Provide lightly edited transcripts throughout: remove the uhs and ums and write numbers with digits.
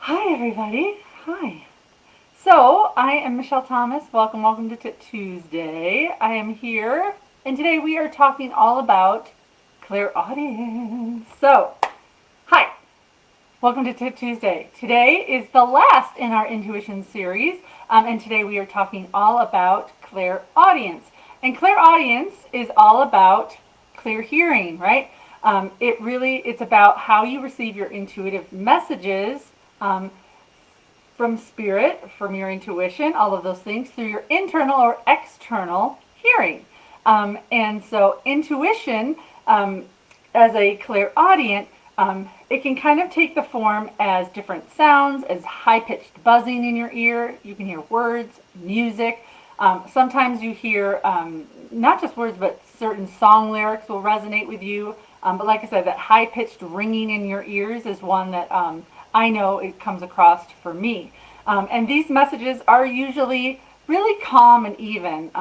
Hi, everybody. Hi. So, I am Michelle Thomas. Welcome to Tuesday. I am here, and today we are talking all about clairaudience. So, hi. Welcome to Tuesday. Today is the last in our intuition series, and today we are talking all about clairaudience. And clairaudience is all about clear hearing, right? It's about how you receive your intuitive messages um, from spirit, from your intuition, all of those things through your internal or external hearing. And so, intuition, as a clairaudient, it can kind of take the form as different sounds, as high pitched buzzing in your ear. You can hear words, music. Sometimes you hear not just words, but certain song lyrics will resonate with you. But like I said, that high pitched ringing in your ears is one that I know it comes across for me. And these messages are usually really calm and even.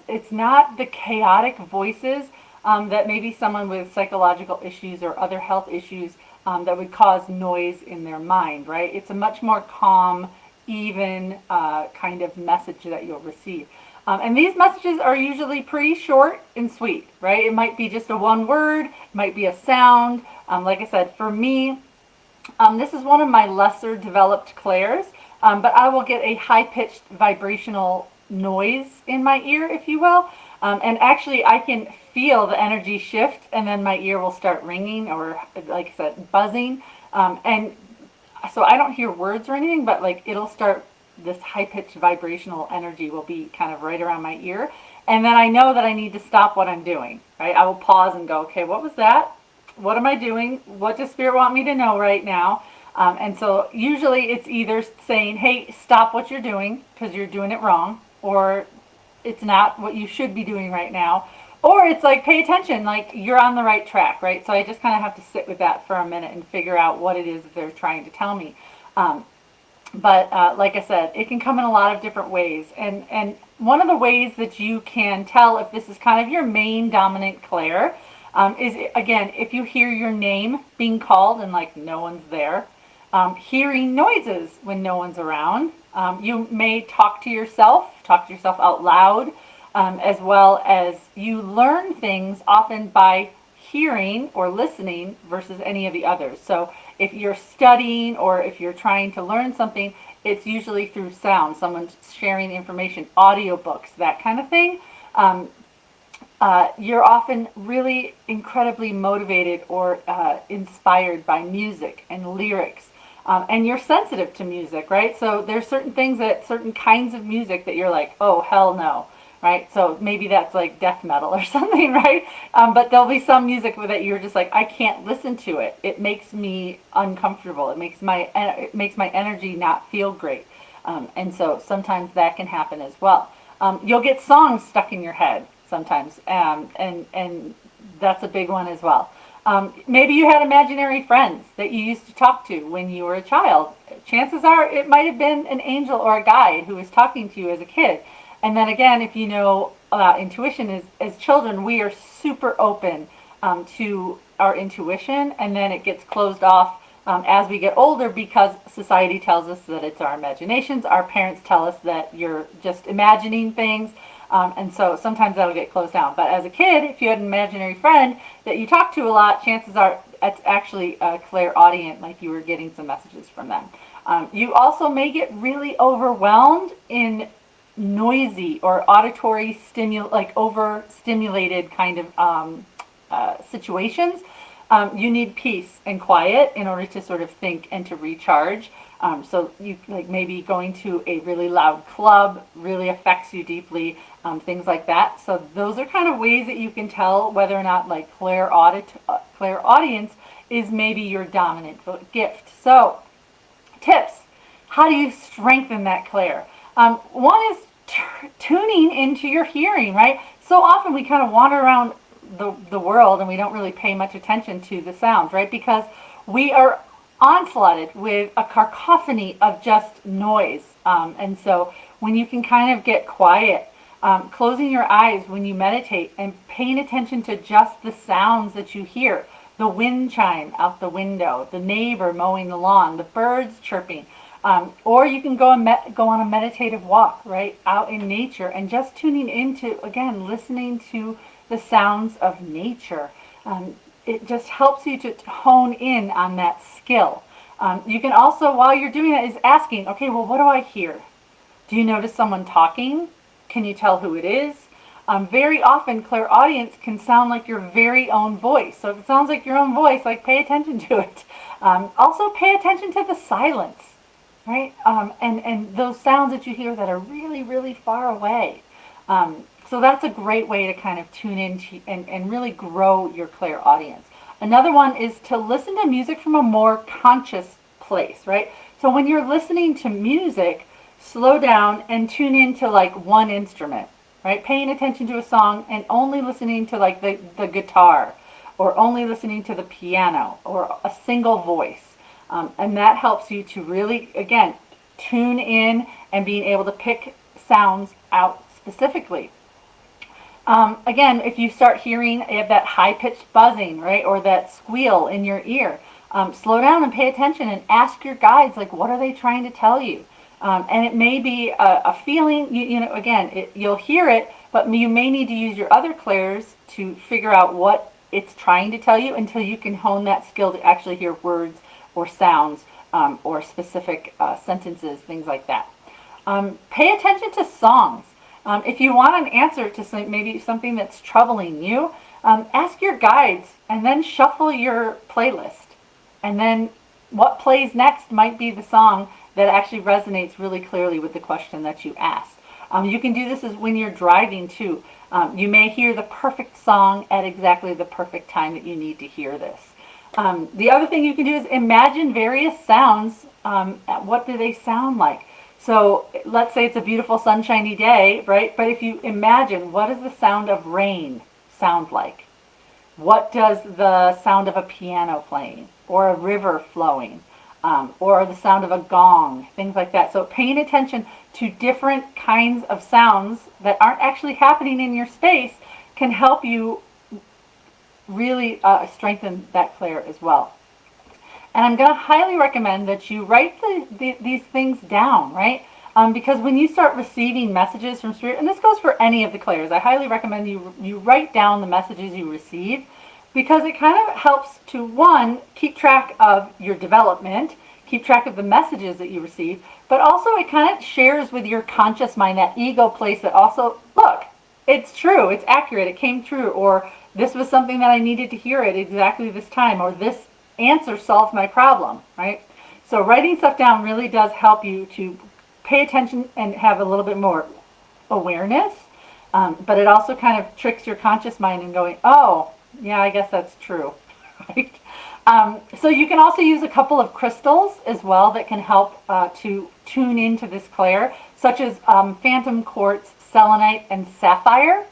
It's not the chaotic voices that maybe someone with psychological issues or other health issues that would cause noise in their mind, right? It's a much more calm, even kind of message that you'll receive. And these messages are usually pretty short and sweet, right? It might be just a one word, it might be a sound. Like I said, for me, this is one of my lesser developed clairs, but I will get a high pitched vibrational noise in my ear, if you will. And actually, I can feel the energy shift, and then my ear will start ringing or, like I said, buzzing. And so I don't hear words or anything, but like it'll start, this high pitched vibrational energy will be kind of right around my ear. And then I know that I need to stop what I'm doing, right? I will pause and go, okay, what was that? What am I doing? What does Spirit want me to know right now? And so usually it's either saying, hey, stop what you're doing because you're doing it wrong, or it's not what you should be doing right now. Or it's like, pay attention, like you're on the right track, right? So I just kind of have to sit with that for a minute and figure out what it is that they're trying to tell me. But like I said, it can come in a lot of different ways. And one of the ways that you can tell if this is kind of your main dominant clair is, again, if you hear your name being called and like no one's there, hearing noises when no one's around. You may talk to yourself out loud, as well as you learn things often by hearing or listening versus any of the others. So if you're studying or if you're trying to learn something, it's usually through sound, someone's sharing information, audiobooks, that kind of thing. You're often really incredibly motivated or inspired by music and lyrics. And you're sensitive to music, right? So there's certain things certain kinds of music that you're like, oh, hell no, right? So maybe that's like death metal or something, right? But there'll be some music that you're just like, I can't listen to it. It makes me uncomfortable. It makes my energy not feel great. And so sometimes that can happen as well. You'll get songs stuck in your head sometimes, and that's a big one as well. Maybe you had imaginary friends that you used to talk to when you were a child. Chances are it might have been an angel or a guide who was talking to you as a kid. And then again, if you know about intuition, as children, we are super open to our intuition, and then it gets closed off as we get older because society tells us that it's our imaginations. Our parents tell us that you're just imagining things. And so sometimes that'll get closed down. But as a kid, if you had an imaginary friend that you talk to a lot, chances are it's actually a clairaudient, like you were getting some messages from them. You also may get really overwhelmed in noisy or auditory like overstimulated kind of situations. You need peace and quiet in order to sort of think and to recharge. So you like maybe going to a really loud club really affects you deeply, things like that. So those are kind of ways that you can tell whether or not like clairaudience is maybe your dominant gift. So tips: how do you strengthen that clair? One is tuning into your hearing, right? So often we kind of wander around the world and we don't really pay much attention to the sounds, right? Because we are onslaughted with a cacophony of just noise. And so when you can kind of get quiet, closing your eyes when you meditate and paying attention to just the sounds that you hear, the wind chime out the window, the neighbor mowing the lawn, the birds chirping. Or you can go on a meditative walk, right, out in nature and just tuning into, again, listening to the sounds of nature. It just helps you to hone in on that skill. You can also, while you're doing that, is asking, okay, well, what do I hear? Do you notice someone talking? Can you tell who it is? Very often, clairaudience can sound like your very own voice. So if it sounds like your own voice, like pay attention to it. Also, pay attention to the silence, right? And those sounds that you hear that are really, really far away. So that's a great way to kind of tune in and really grow your clairaudience. Another one is to listen to music from a more conscious place, right? So when you're listening to music, slow down and tune into like one instrument, right? Paying attention to a song and only listening to like the guitar, or only listening to the piano, or a single voice. And that helps you to really, again, tune in and being able to pick sounds out specifically. Again, if you start hearing that high-pitched buzzing, right, or that squeal in your ear, slow down and pay attention and ask your guides, like, what are they trying to tell you? And it may be a feeling, again, you'll hear it, but you may need to use your other clairs to figure out what it's trying to tell you until you can hone that skill to actually hear words or sounds or specific sentences, things like that. Pay attention to songs. If you want an answer to maybe something that's troubling you, ask your guides and then shuffle your playlist. And then what plays next might be the song that actually resonates really clearly with the question that you asked. You can do this as when you're driving too. You may hear the perfect song at exactly the perfect time that you need to hear this. The other thing you can do is imagine various sounds. What do they sound like? So let's say it's a beautiful sunshiny day, right? But if you imagine, what does the sound of rain sound like? What does the sound of a piano playing, or a river flowing, or the sound of a gong, things like that. So paying attention to different kinds of sounds that aren't actually happening in your space can help you really strengthen that clair as well. And I'm going to highly recommend that you write these things down, right? Because when you start receiving messages from Spirit, and this goes for any of the clairs, I highly recommend you write down the messages you receive, because it kind of helps to, one, keep track of your development, keep track of the messages that you receive, but also it kind of shares with your conscious mind, that ego place that also, look, it's true, it's accurate, it came true, or this was something that I needed to hear at exactly this time, or this answer solved my problem, right? So writing stuff down really does help you to pay attention and have a little bit more awareness, but it also kind of tricks your conscious mind in going, oh, yeah, I guess that's true, right? So you can also use a couple of crystals as well that can help to tune into this clair, such as phantom quartz, selenite, and sapphire.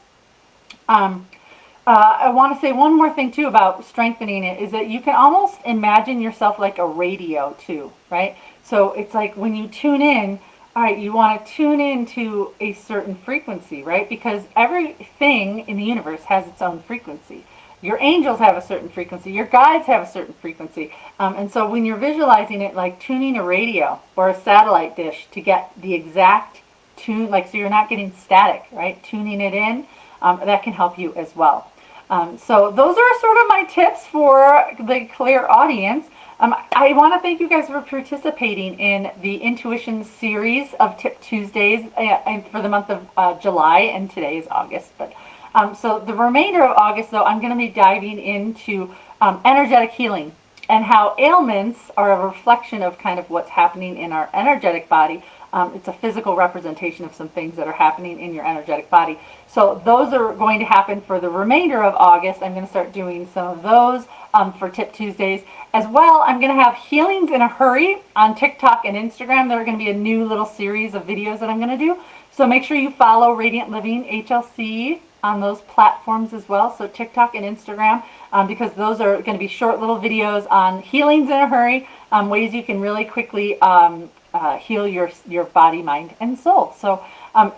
I want to say one more thing too about strengthening it, is that you can almost imagine yourself like a radio too, right? So it's like when you tune in, all right, you want to tune into a certain frequency, right? Because everything in the universe has its own frequency. Your angels have a certain frequency. Your guides have a certain frequency. And so when you're visualizing it, like tuning a radio or a satellite dish to get the exact tune, like so you're not getting static, right? Tuning it in, that can help you as well. So those are sort of my tips for the clairaudience. I want to thank you guys for participating in the Intuition series of Tip Tuesdays for the month of July, and today is August. But so the remainder of August, though, I'm going to be diving into energetic healing and how ailments are a reflection of kind of what's happening in our energetic body. It's a physical representation of some things that are happening in your energetic body. So those are going to happen for the remainder of August. I'm going to start doing some of those for Tip Tuesdays. As well, I'm going to have Healings in a Hurry on TikTok and Instagram. There are going to be a new little series of videos that I'm going to do. So make sure you follow Radiant Living HLC on those platforms as well. So TikTok and Instagram, because those are going to be short little videos on healings in a hurry, ways you can really quickly heal your body, mind, and soul. So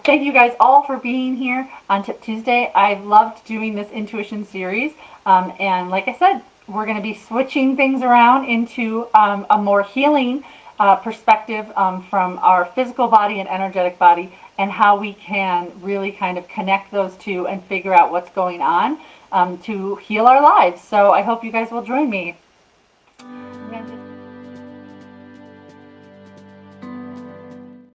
thank you guys all for being here on Tip Tuesday. I've loved doing this intuition series. And like I said, we're going to be switching things around into a more healing perspective from our physical body and energetic body, and how we can really kind of connect those two and figure out what's going on to heal our lives. So I hope you guys will join me.